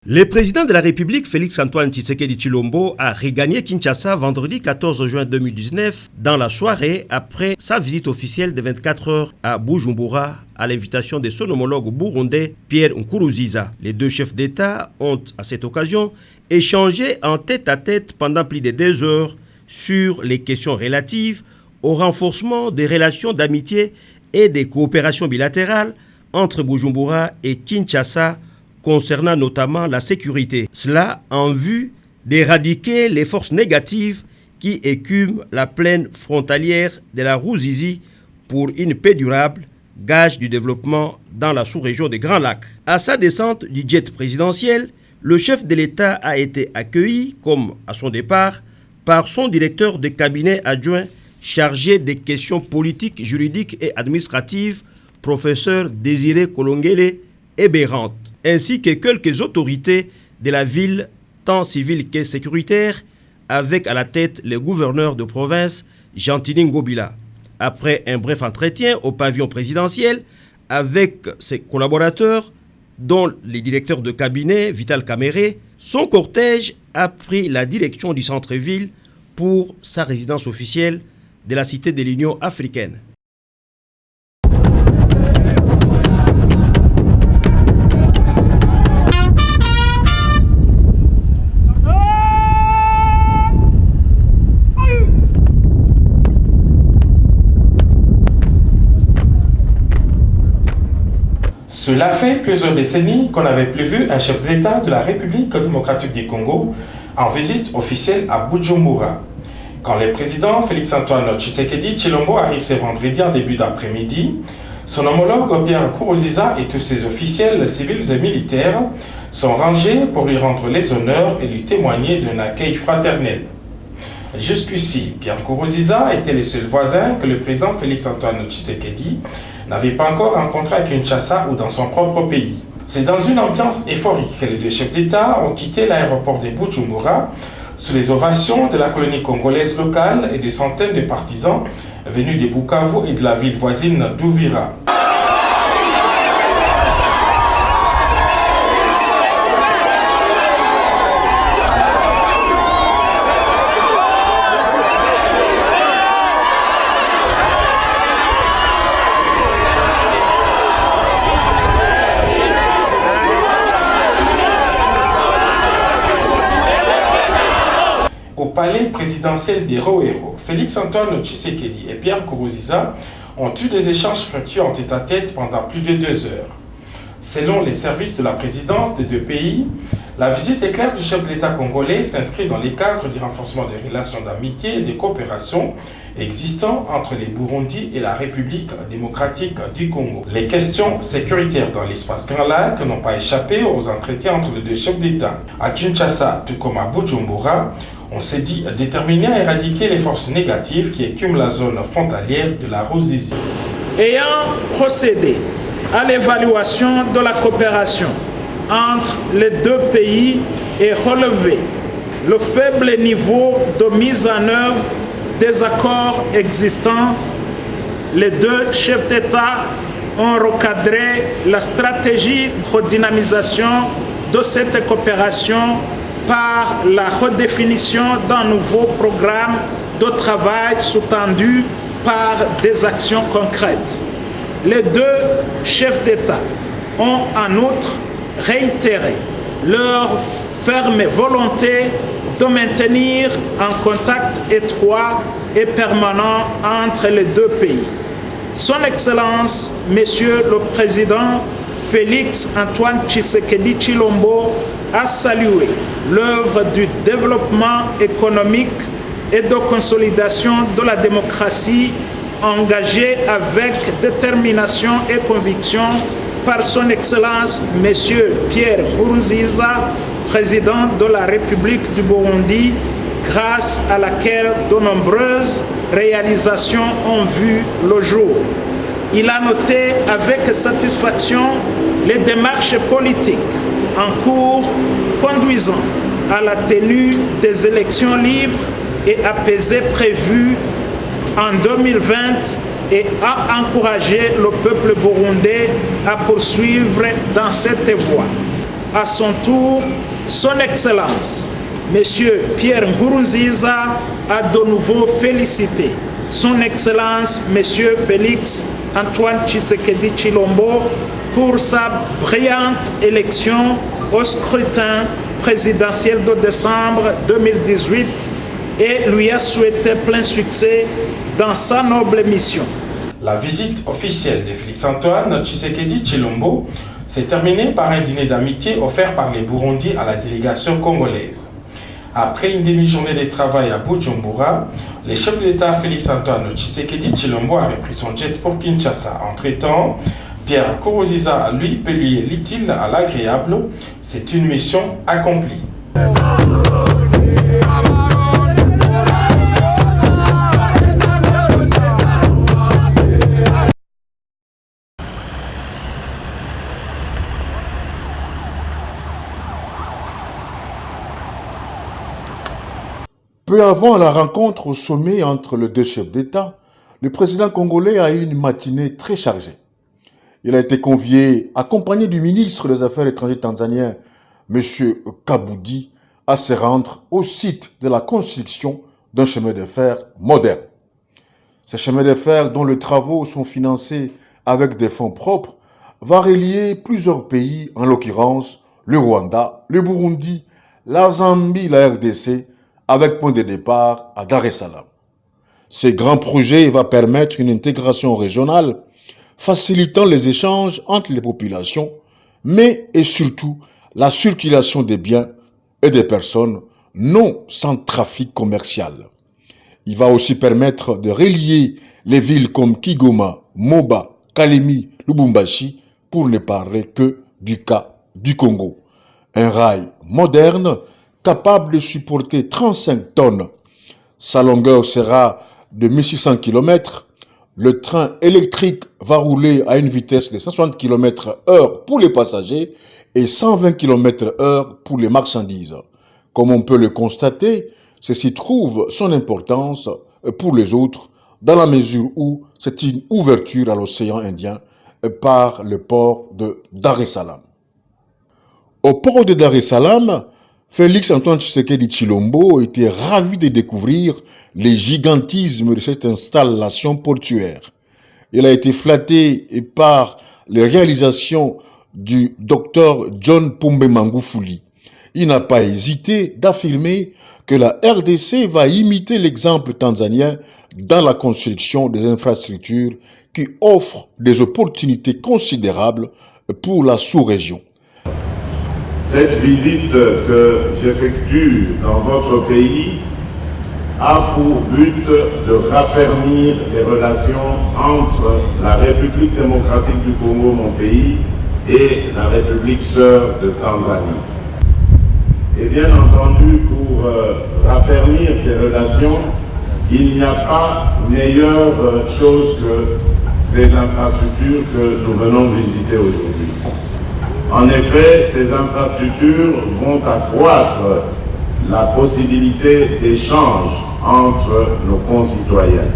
Le président de la République, Félix-Antoine Tshisekedi Tshilombo, a regagné Kinshasa vendredi 14 juin 2019 dans la soirée après sa visite officielle de 24 heures à Bujumbura à l'invitation de son homologue burundais Pierre Nkurunziza. Les deux chefs d'État ont, à cette occasion, échangé en tête-à-tête pendant plus de 2 heures sur les questions relatives au renforcement des relations d'amitié et des coopérations bilatérales entre Bujumbura et Kinshasa, concernant notamment la sécurité. Cela en vue d'éradiquer les forces négatives qui écument la plaine frontalière de la Ruzizi pour une paix durable, gage du développement dans la sous-région des Grands Lacs. À sa descente du jet présidentiel, le chef de l'État a été accueilli, comme à son départ, par son directeur de cabinet adjoint chargé des questions politiques, juridiques et administratives, professeur Désiré Kolongele Ebérante, ainsi que quelques autorités de la ville, tant civiles que sécuritaires, avec à la tête le gouverneur de province, Gentini Ngobila. Après un bref entretien au pavillon présidentiel avec ses collaborateurs, dont les directeurs de cabinet Vital Kamerhe, son cortège a pris la direction du centre-ville pour sa résidence officielle de la cité de l'Union africaine. Cela fait plusieurs décennies qu'on n'avait plus vu un chef d'État de la République démocratique du Congo en visite officielle à Bujumbura. Quand le président Félix-Antoine Tshisekedi Tshilombo arrive ce vendredi en début d'après-midi, son homologue Pierre Nkurunziza et tous ses officiels civils et militaires sont rangés pour lui rendre les honneurs et lui témoigner d'un accueil fraternel. Jusqu'ici, Pierre Nkurunziza était le seul voisin que le président Félix-Antoine Tshisekedi n'avait pas encore rencontré à Kinshasa ou dans son propre pays. C'est dans une ambiance euphorique que les deux chefs d'État ont quitté l'aéroport de Bujumbura sous les ovations de la colonie congolaise locale et de centaines de partisans venus de Bukavu et de la ville voisine d'Uvira. Au palais présidentiel des Rohero, Félix-Antoine Tshisekedi et Pierre Nkurunziza ont eu des échanges fructueux en tête-à-tête pendant plus de 2 heures. Selon les services de la présidence des deux pays, la visite éclair du chef de l'État congolais s'inscrit dans les cadres du renforcement des relations d'amitié et de coopération existant entre les Burundi et la République démocratique du Congo. Les questions sécuritaires dans l'espace Grand Lac n'ont pas échappé aux entretiens entre les deux chefs d'État. À Kinshasa, tout comme à Bujumbura, on s'est dit déterminé à éradiquer les forces négatives qui écument la zone frontalière de la Ruzizi. Ayant procédé à l'évaluation de la coopération entre les deux pays et relevé le faible niveau de mise en œuvre des accords existants, les deux chefs d'État ont recadré la stratégie de redynamisation de cette coopération par la redéfinition d'un nouveau programme de travail sous-tendu par des actions concrètes. Les deux chefs d'État ont en outre réitéré leur ferme volonté de maintenir un contact étroit et permanent entre les deux pays. Son Excellence, Monsieur le Président Félix-Antoine Tshisekedi Tshilombo a salué l'œuvre du développement économique et de consolidation de la démocratie engagée avec détermination et conviction par son Excellence Monsieur Pierre Nkurunziza, président de la République du Burundi, grâce à laquelle de nombreuses réalisations ont vu le jour. Il a noté avec satisfaction les démarches politiques en cours conduisant à la tenue des élections libres et apaisées prévues en 2020 et a encouragé le peuple burundais à poursuivre dans cette voie. à son tour, Son Excellence, Monsieur Pierre Nkurunziza, a de nouveau félicité Son Excellence, Monsieur Félix Antoine Tshisekedi Tshilombo, pour sa brillante élection au scrutin présidentiel de décembre 2018 et lui a souhaité plein succès dans sa noble mission. La visite officielle de Félix-Antoine Tshisekedi Tshilombo s'est terminée par un dîner d'amitié offert par les Burundis à la délégation congolaise. Après une demi-journée de travail à Bujumbura, le chef de l'État Félix-Antoine Tshisekedi Tshilombo a repris son jet pour Kinshasa. Entre-temps, Pierre Nkurunziza, lui, peut lier l'utile à l'agréable. C'est une mission accomplie. Peu avant la rencontre au sommet entre les deux chefs d'État, le président congolais a eu une matinée très chargée. Il a été convié, accompagné du ministre des Affaires étrangères tanzanien, M. Kaboudi, à se rendre au site de la construction d'un chemin de fer moderne. Ce chemin de fer, dont les travaux sont financés avec des fonds propres, va relier plusieurs pays, en l'occurrence le Rwanda, le Burundi, la Zambie, la RDC, avec point de départ à Dar es Salaam. Ce grand projet va permettre une intégration régionale, facilitant les échanges entre les populations, mais et surtout la circulation des biens et des personnes non sans trafic commercial. Il va aussi permettre de relier les villes comme Kigoma, Moba, Kalemi, Lubumbashi, pour ne parler que du cas du Congo. Un rail moderne capable de supporter 35 tonnes. Sa longueur sera de 1600 km. Le train électrique va rouler à une vitesse de 160 km/h pour les passagers et 120 km/h pour les marchandises. Comme on peut le constater, ceci trouve son importance pour les autres dans la mesure où c'est une ouverture à l'océan Indien par le port de Dar es Salaam. Au port de Dar es Salaam, Félix-Antoine Tshisekedi Tshilombo était ravi de découvrir le gigantisme de cette installation portuaire. Il a été flatté par les réalisations du Dr John Pombe Magufuli. Il n'a pas hésité d'affirmer que la RDC va imiter l'exemple tanzanien dans la construction des infrastructures qui offrent des opportunités considérables pour la sous-région. Cette visite que j'effectue dans votre pays a pour but de raffermir les relations entre la République démocratique du Congo, mon pays, et la République sœur de Tanzanie. Et bien entendu, pour raffermir ces relations, il n'y a pas meilleure chose que ces infrastructures que nous venons visiter aujourd'hui. En effet, ces infrastructures vont accroître la possibilité d'échange entre nos concitoyens.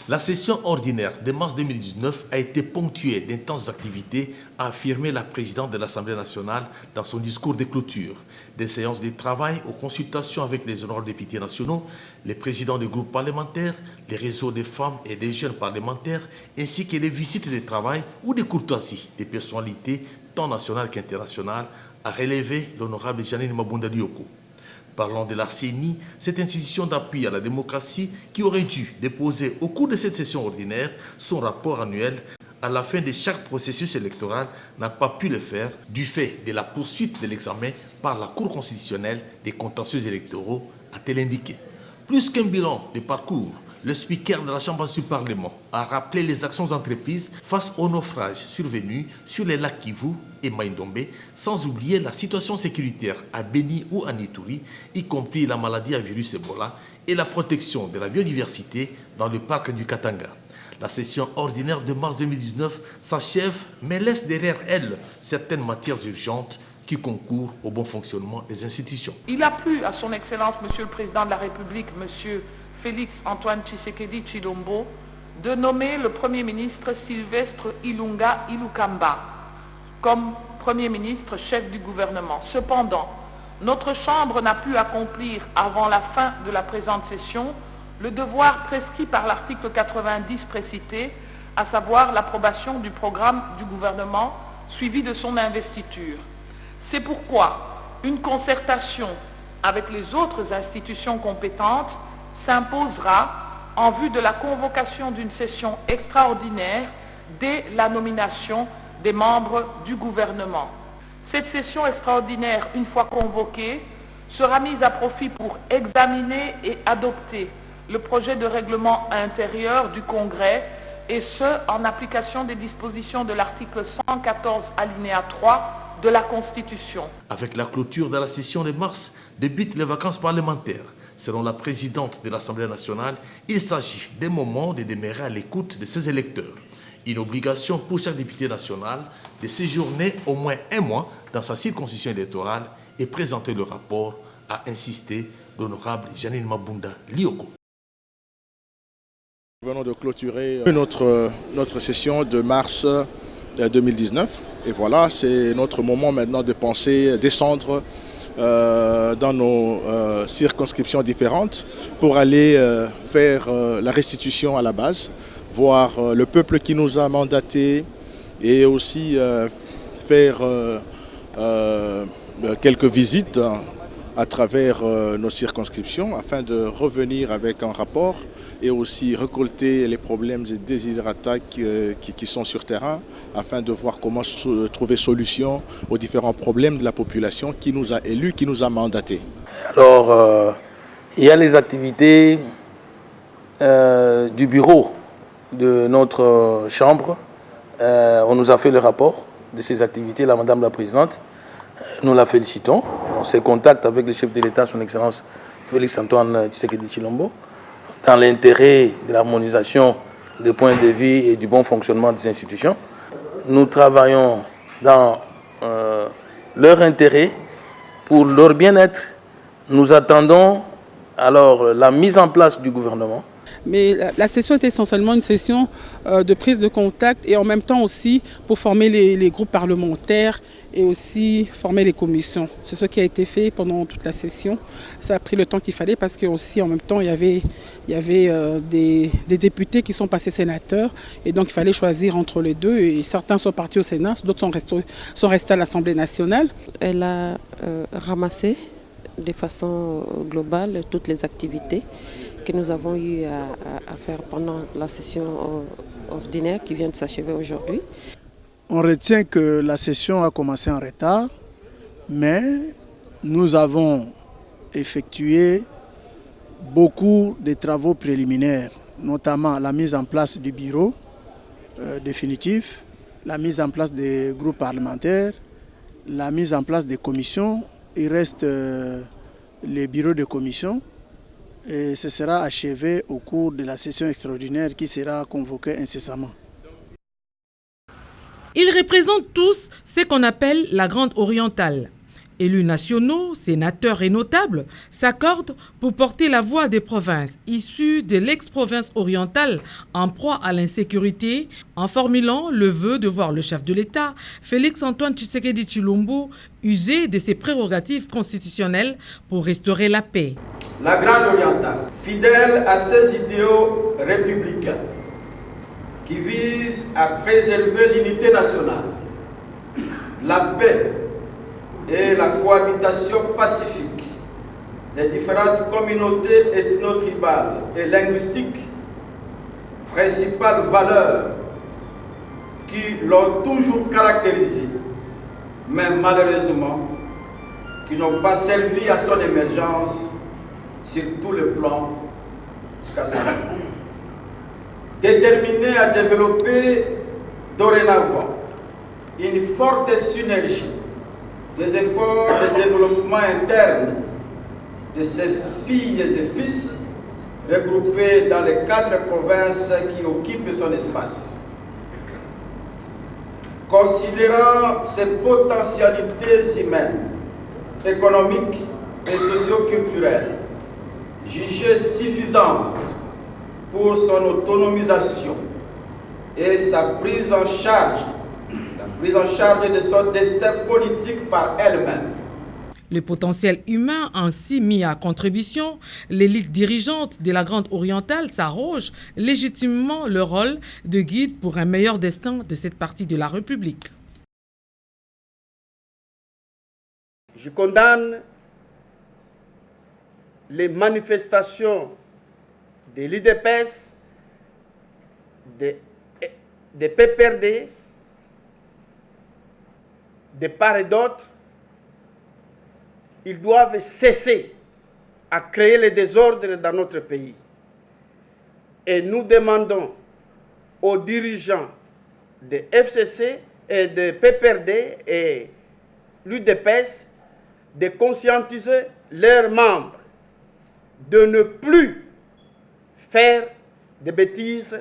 La session ordinaire de mars 2019 a été ponctuée d'intenses activités, a affirmé la présidente de l'Assemblée nationale dans son discours de clôture. Des séances de travail aux consultations avec les honorables députés nationaux, les présidents des groupes parlementaires, les réseaux des femmes et des jeunes parlementaires, ainsi que les visites de travail ou des courtoisies des personnalités tant nationales qu'internationales, a relevé l'honorable Janine Mabunda Dioko. Parlons de la CENI, cette institution d'appui à la démocratie qui aurait dû déposer au cours de cette session ordinaire son rapport annuel à la fin de chaque processus électoral, n'a pas pu le faire du fait de la poursuite de l'examen par la Cour constitutionnelle des contentieux électoraux, a-t-elle indiqué. Plus qu'un bilan de parcours, le speaker de la Chambre du Parlement a rappelé les actions entreprises face aux naufrages survenus sur les lacs Kivu et Maïndombe, sans oublier la situation sécuritaire à Beni ou à Ituri, y compris la maladie à virus Ebola et la protection de la biodiversité dans le parc du Katanga. La session ordinaire de mars 2019 s'achève, mais laisse derrière elle certaines matières urgentes qui concourent au bon fonctionnement des institutions. Il a plu à son Excellence, Monsieur le Président de la République, Monsieur Félix Antoine Tshisekedi Tshilombo, de nommer le Premier ministre Sylvestre Ilunga Ilukamba comme Premier ministre, chef du gouvernement. Cependant, notre Chambre n'a pu accomplir avant la fin de la présente session le devoir prescrit par l'article 90 précité, à savoir l'approbation du programme du gouvernement suivi de son investiture. C'est pourquoi une concertation avec les autres institutions compétentes s'imposera en vue de la convocation d'une session extraordinaire dès la nomination des membres du gouvernement. Cette session extraordinaire, une fois convoquée, sera mise à profit pour examiner et adopter le projet de règlement intérieur du Congrès, et ce, en application des dispositions de l'article 114 alinéa 3 de la Constitution. Avec la clôture de la session de mars, débutent les vacances parlementaires. Selon la présidente de l'Assemblée nationale, il s'agit des moments de demeurer à l'écoute de ses électeurs. Une obligation pour chaque député national de séjourner au moins un mois dans sa circonscription électorale et présenter le rapport, a insisté l'honorable Janine Mabunda Lioko. Nous venons de clôturer notre session de mars 2019 et voilà, c'est notre moment maintenant de penser, descendre dans nos circonscriptions différentes pour aller faire la restitution à la base, voir le peuple qui nous a mandatés et aussi faire quelques visites à travers nos circonscriptions afin de revenir avec un rapport et aussi récolter les problèmes et desiderata qui sont sur terrain afin de voir comment trouver solution aux différents problèmes de la population qui nous a élus, qui nous a mandatés. Alors, il y a les activités du bureau de notre Chambre. On nous a fait le rapport de ces activités, la Madame la Présidente. Nous la félicitons. On s'est en contact avec le chef de l'État, son Excellence Félix Antoine Tshisekedi Tshilombo, dans l'intérêt de l'harmonisation des points de vue et du bon fonctionnement des institutions. Nous travaillons dans leur intérêt, pour leur bien-être. Nous attendons alors la mise en place du gouvernement. Mais la session est essentiellement une session de prise de contact et en même temps aussi pour former les groupes parlementaires et aussi former les commissions. C'est ce qui a été fait pendant toute la session. Ça a pris le temps qu'il fallait parce qu'aussi en même temps il y avait des députés qui sont passés sénateurs et donc il fallait choisir entre les deux et certains sont partis au Sénat, d'autres sont restés à l'Assemblée nationale. Elle a ramassé de façon globale toutes les activités que nous avons eu à faire pendant la session ordinaire qui vient de s'achever aujourd'hui. On retient que la session a commencé en retard, mais nous avons effectué beaucoup de travaux préliminaires, notamment la mise en place du bureau définitif, la mise en place des groupes parlementaires, la mise en place des commissions. Il reste les bureaux de commission. Et ce sera achevé au cours de la session extraordinaire qui sera convoquée incessamment. Ils représentent tous ce qu'on appelle la Grande Orientale. Élus nationaux, sénateurs et notables s'accordent pour porter la voix des provinces issues de l'ex-province orientale en proie à l'insécurité, en formulant le vœu de voir le chef de l'État, Félix Antoine Tshisekedi Tshilombo, user de ses prérogatives constitutionnelles pour restaurer la paix. La Grande Orientale, fidèle à ses idéaux républicains, qui visent à préserver l'unité nationale, la paix et la cohabitation pacifique des différentes communautés ethno-tribales et linguistiques, principales valeurs qui l'ont toujours caractérisé, mais malheureusement qui n'ont pas servi à son émergence sur tous les plans jusqu'à ce moment. Déterminé à développer dorénavant une forte synergie des efforts de développement interne de ses filles et fils regroupés dans les 4 provinces qui occupent son espace. Considérant ses potentialités humaines, économiques et socio-culturelles, jugées suffisantes pour son autonomisation et sa prise en charge prise en charge de son destin politique par elle-même. Le potentiel humain ainsi mis à contribution, l'élite dirigeante de la Grande Orientale s'arroge légitimement le rôle de guide pour un meilleur destin de cette partie de la République. Je condamne les manifestations de l'UDPS, des PPRD, de part et d'autre. Ils doivent cesser à créer le désordre dans notre pays. Et nous demandons aux dirigeants de FCC et de PPRD et l'UDPS de conscientiser leurs membres de ne plus faire des bêtises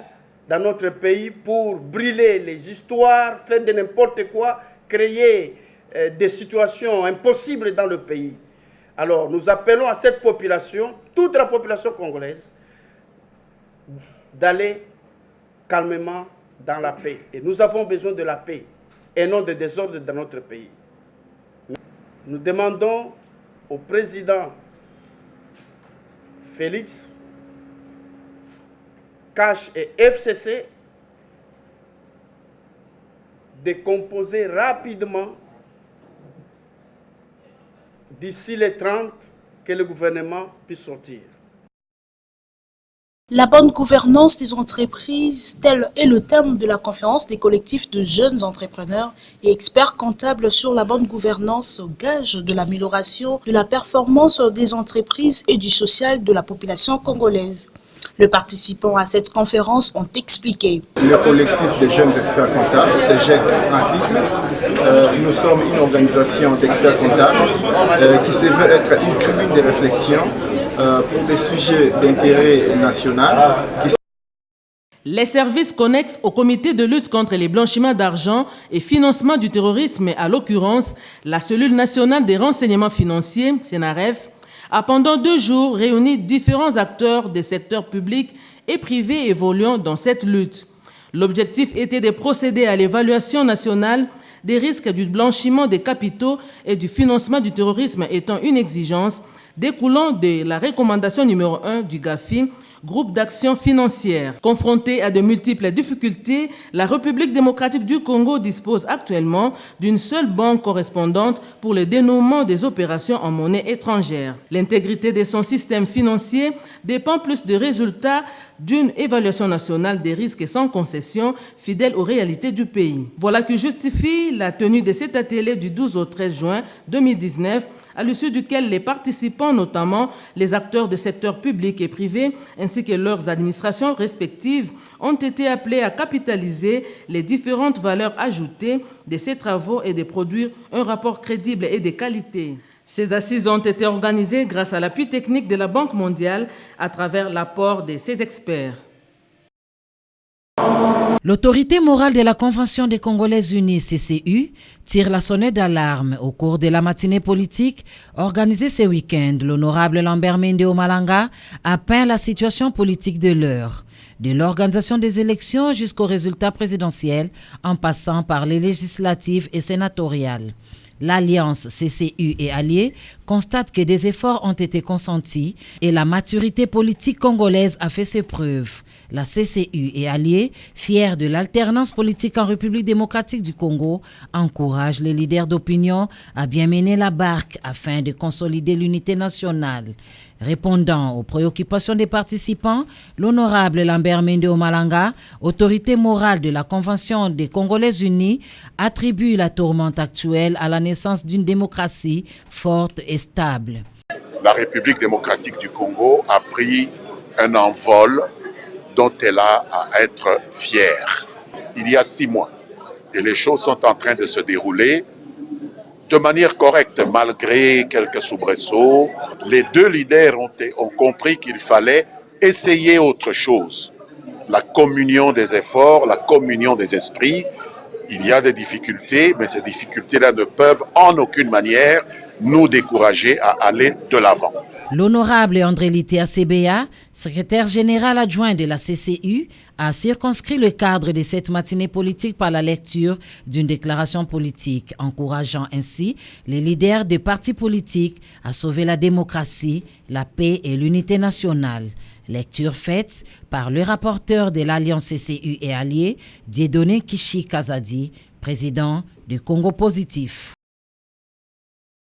dans notre pays pour brûler les histoires, faire de n'importe quoi, créer des situations impossibles dans le pays. Alors nous appelons à cette population, toute la population congolaise, d'aller calmement dans la paix. Et nous avons besoin de la paix et non de désordre dans notre pays. Nous demandons au président Félix, Cash et FCC de composer rapidement d'ici les 30 que le gouvernement puisse sortir. La bonne gouvernance des entreprises, tel est le thème de la conférence des collectifs de jeunes entrepreneurs et experts comptables sur la bonne gouvernance, gage de l'amélioration de la performance des entreprises et du social de la population congolaise. Les participants à cette conférence ont expliqué. Le collectif des jeunes experts comptables, c'est GEC en sigle. Nous sommes une organisation d'experts comptables qui se veut être une tribune de réflexion pour des sujets d'intérêt national. Les services connexes au comité de lutte contre les blanchiments d'argent et financement du terrorisme, à l'occurrence la cellule nationale des renseignements financiers, CNRF, a pendant 2 jours réuni différents acteurs des secteurs publics et privés évoluant dans cette lutte. L'objectif était de procéder à l'évaluation nationale des risques du blanchiment des capitaux et du financement du terrorisme étant une exigence découlant de la recommandation numéro 1 du GAFI, Groupe d'action financière. Confrontée à de multiples difficultés, la République démocratique du Congo dispose actuellement d'une seule banque correspondante pour le dénouement des opérations en monnaie étrangère. L'intégrité de son système financier dépend plus des résultats d'une évaluation nationale des risques sans concession, fidèle aux réalités du pays. Voilà qui justifie la tenue de cet atelier du 12 au 13 juin 2019, à l'issue duquel les participants, notamment les acteurs du secteur public et privé, ainsi que leurs administrations respectives, ont été appelés à capitaliser les différentes valeurs ajoutées de ces travaux et de produire un rapport crédible et de qualité. Ces assises ont été organisées grâce à l'appui technique de la Banque mondiale à travers l'apport de ses experts. L'autorité morale de la Convention des Congolais Unis, CCU, tire la sonnette d'alarme au cours de la matinée politique organisée ce week-end. L'honorable Lambert Mende Omalanga a peint la situation politique de l'heure, de l'organisation des élections jusqu'aux résultats présidentiels, en passant par les législatives et sénatoriales. L'Alliance CCU et Alliés constate que des efforts ont été consentis et la maturité politique congolaise a fait ses preuves. La CCU et Alliés, fiers de l'alternance politique en République démocratique du Congo, encouragent les leaders d'opinion à bien mener la barque afin de consolider l'unité nationale. Répondant aux préoccupations des participants, l'honorable Lambert Mende Omalanga, autorité morale de la Convention des Congolais Unis, attribue la tourmente actuelle à la naissance d'une démocratie forte et stable. La République démocratique du Congo a pris un envol dont elle a à être fière. Il y a 6 mois, et les choses sont en train de se dérouler de manière correcte, malgré quelques soubresauts. Les 2 leaders ont compris qu'il fallait essayer autre chose. La communion des efforts, la communion des esprits. Il y a des difficultés, mais ces difficultés-là ne peuvent en aucune manière nous décourager à aller de l'avant. L'honorable André Litea Sebea, secrétaire général adjoint de la CCU, a circonscrit le cadre de cette matinée politique par la lecture d'une déclaration politique, encourageant ainsi les leaders des partis politiques à sauver la démocratie, la paix et l'unité nationale. Lecture faite par le rapporteur de l'Alliance CCU et Alliés, Dieudonné Kishi Kazadi, président du Congo Positif.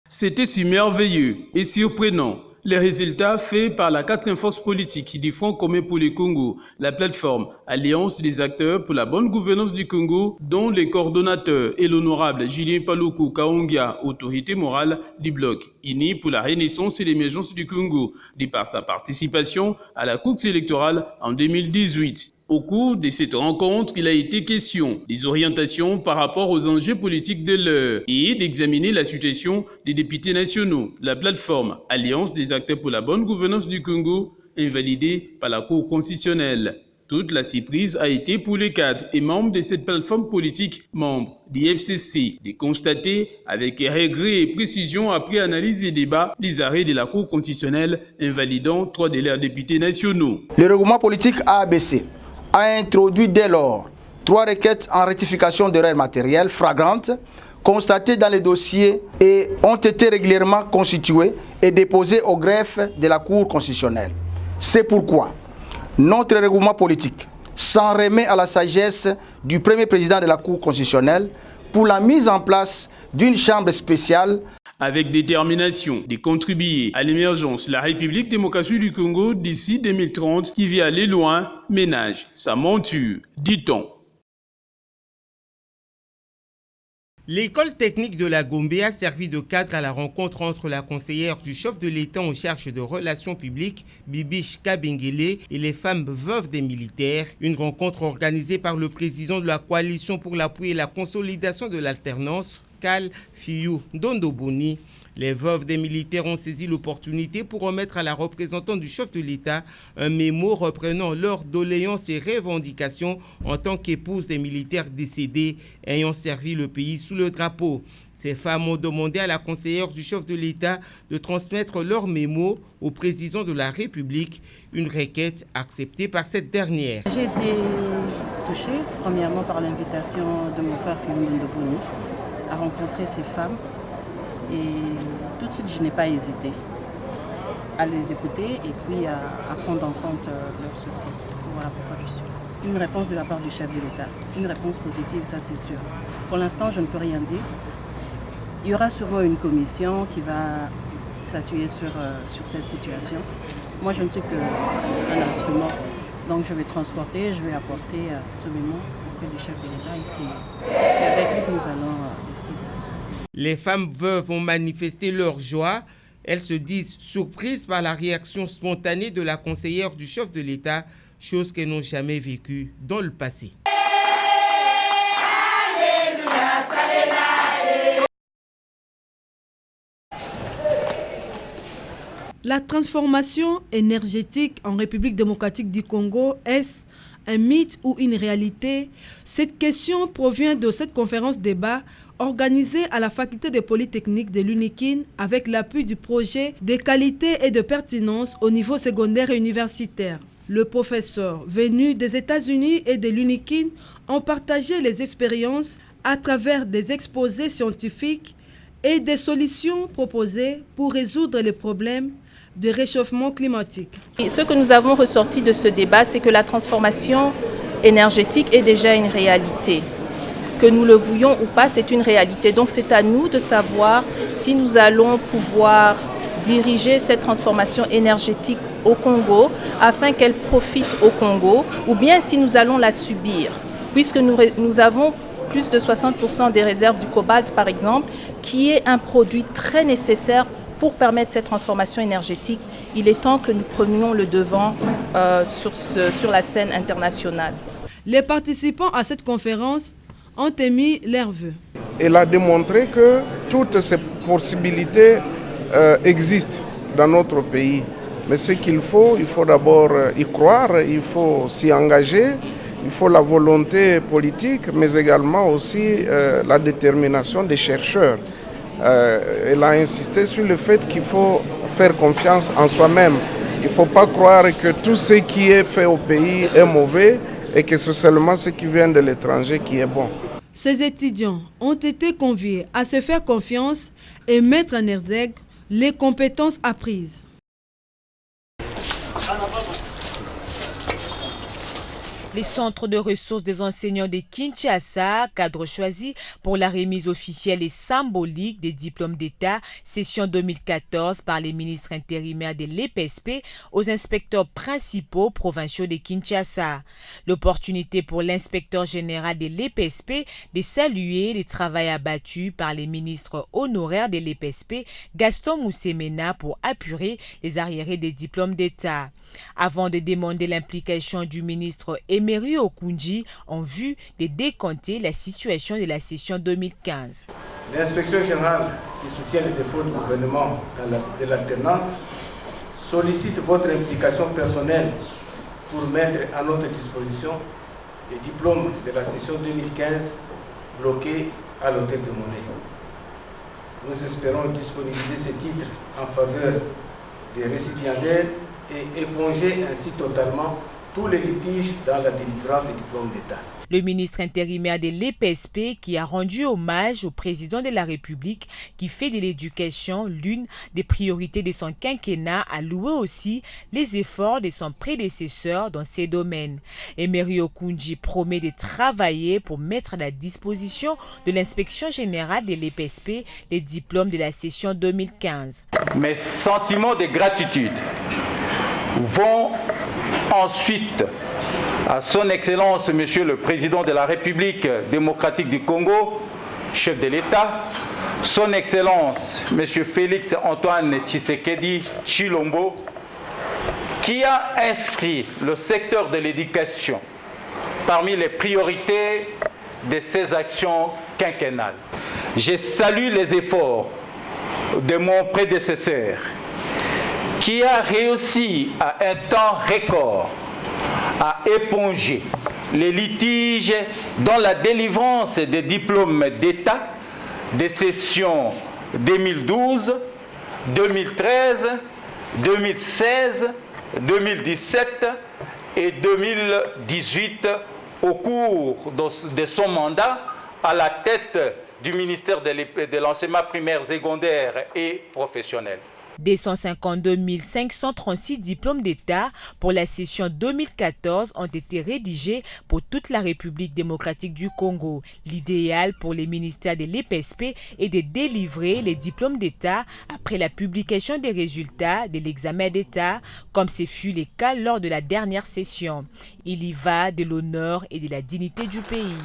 C'était si merveilleux et surprenant. Les résultats faits par la 4e force politique du Front commun pour le Congo, la plateforme Alliance des acteurs pour la bonne gouvernance du Congo, dont les coordonnateurs et l'honorable Julien Paluku Kaongia, autorité morale du bloc uni pour la renaissance et l'émergence du Congo, de par sa participation à la course électorale en 2018. Au cours de cette rencontre, il a été question des orientations par rapport aux enjeux politiques de l'heure et d'examiner la situation des députés nationaux. La plateforme Alliance des acteurs pour la bonne gouvernance du Congo, invalidée par la Cour constitutionnelle. Toute la surprise a été pour les cadres et membres de cette plateforme politique, membres du FCC, de constater avec regret et précision après analyse et débat des arrêts de la Cour constitutionnelle invalidant 3 de leurs députés nationaux. Le règlement politique ABC a introduit dès lors 3 requêtes en rectification d'erreurs matérielles flagrantes constatées dans les dossiers et ont été régulièrement constituées et déposées au greffe de la Cour constitutionnelle. C'est pourquoi notre règlement politique s'en remet à la sagesse du premier président de la Cour constitutionnelle pour la mise en place d'une chambre spéciale avec détermination de contribuer à l'émergence de la République démocratique du Congo d'ici 2030 qui vit aller loin, ménage sa monture, dit-on. L'école technique de la Gombe a servi de cadre à la rencontre entre la conseillère du chef de l'État en charge de relations publiques, Bibiche Kabengele, et les femmes veuves des militaires. Une rencontre organisée par le président de la coalition pour l'appui et la consolidation de l'alternance, Kal Fiyou Ndondoboni. Les veuves des militaires ont saisi l'opportunité pour remettre à la représentante du chef de l'État un mémo reprenant leurs doléances et revendications en tant qu'épouses des militaires décédés ayant servi le pays sous le drapeau. Ces femmes ont demandé à la conseillère du chef de l'État de transmettre leur mémo au président de la République, une requête acceptée par cette dernière. J'ai été touchée premièrement par l'invitation de mon frère Fiyou Ndondoboni à rencontrer ces femmes. Et tout de suite, je n'ai pas hésité à les écouter et puis à prendre en compte leurs soucis. Voilà pourquoi je suis. Une réponse de la part du chef de l'État, une réponse positive, ça c'est sûr. Pour l'instant, je ne peux rien dire. Il y aura sûrement une commission qui va statuer sur cette situation. Moi, je ne suis qu'un instrument, donc je vais transporter, je vais apporter ce mémo auprès du chef de l'État et c'est avec lui que nous allons décider. Les femmes veuves ont manifesté leur joie. Elles se disent surprises par la réaction spontanée de la conseillère du chef de l'État, chose qu'elles n'ont jamais vécue dans le passé. La transformation énergétique en République démocratique du Congo, est-ce un mythe ou une réalité? Cette question provient de cette conférence débat organisée à la faculté de Polytechnique de l'UNIKIN avec l'appui du projet de qualité et de pertinence au niveau secondaire et universitaire. Le professeur venu des États-Unis et de l'UNIKIN ont partagé les expériences à travers des exposés scientifiques et des solutions proposées pour résoudre les problèmes de réchauffement climatique. Ce que nous avons ressorti de ce débat, c'est que la transformation énergétique est déjà une réalité. Que nous le voulions ou pas, c'est une réalité. Donc c'est à nous de savoir si nous allons pouvoir diriger cette transformation énergétique au Congo afin qu'elle profite au Congo, ou bien si nous allons la subir, puisque nous avons plus de 60% des réserves du cobalt, par exemple, qui est un produit très nécessaire pour permettre cette transformation énergétique. Il est temps que nous prenions le devant sur la scène internationale. Les participants à cette conférence ont émis leurs vœux. Elle a démontré que toutes ces possibilités existent dans notre pays. Mais ce qu'il faut d'abord y croire, il faut s'y engager, il faut la volonté politique, mais également aussi la détermination des chercheurs. Elle a insisté sur le fait qu'il faut faire confiance en soi-même. Il ne faut pas croire que tout ce qui est fait au pays est mauvais et que c'est seulement ce qui vient de l'étranger qui est bon. Ces étudiants ont été conviés à se faire confiance et mettre en exergue les compétences apprises. Les centres de ressources des enseignants de Kinshasa, cadre choisi pour la remise officielle et symbolique des diplômes d'État, session 2014 par les ministres intérimaires de l'EPSP aux inspecteurs principaux provinciaux de Kinshasa. L'opportunité pour l'inspecteur général de l'EPSP de saluer les travaux abattus par les ministres honoraires de l'EPSP, Gaston Moussemena, pour apurer les arriérés des diplômes d'État. Avant de demander l'implication du ministre Emery Okunji en vue de décompter la situation de la session 2015. L'inspection générale qui soutient les efforts du gouvernement de l'alternance sollicite votre implication personnelle pour mettre à notre disposition les diplômes de la session 2015 bloqués à l'hôtel de Monnaie. Nous espérons disponibiliser ces titres en faveur des récipiendaires et éponger ainsi totalement tous les litiges dans la délivrance des diplômes d'État. Le ministre intérimaire de l'EPSP qui a rendu hommage au président de la République qui fait de l'éducation l'une des priorités de son quinquennat a loué aussi les efforts de son prédécesseur dans ces domaines. Emery Okunji promet de travailler pour mettre à la disposition de l'inspection générale de l'EPSP les diplômes de la session 2015. Mes sentiments de gratitude vont ensuite à son Excellence, Monsieur le Président de la République démocratique du Congo, chef de l'État, son Excellence, Monsieur Félix Antoine Tshisekedi Tshilombo, qui a inscrit le secteur de l'éducation parmi les priorités de ses actions quinquennales. Je salue les efforts de mon prédécesseur, qui a réussi à un temps record à éponger les litiges dans la délivrance des diplômes d'État des sessions 2012, 2013, 2016, 2017 et 2018 au cours de son mandat à la tête du ministère de l'enseignement primaire, secondaire et professionnel. 252 536 diplômes d'État pour la session 2014 ont été rédigés pour toute la République démocratique du Congo. L'idéal pour les ministères de l'EPSP est de délivrer les diplômes d'État après la publication des résultats de l'examen d'État, comme ce fut le cas lors de la dernière session. Il y va de l'honneur et de la dignité du pays.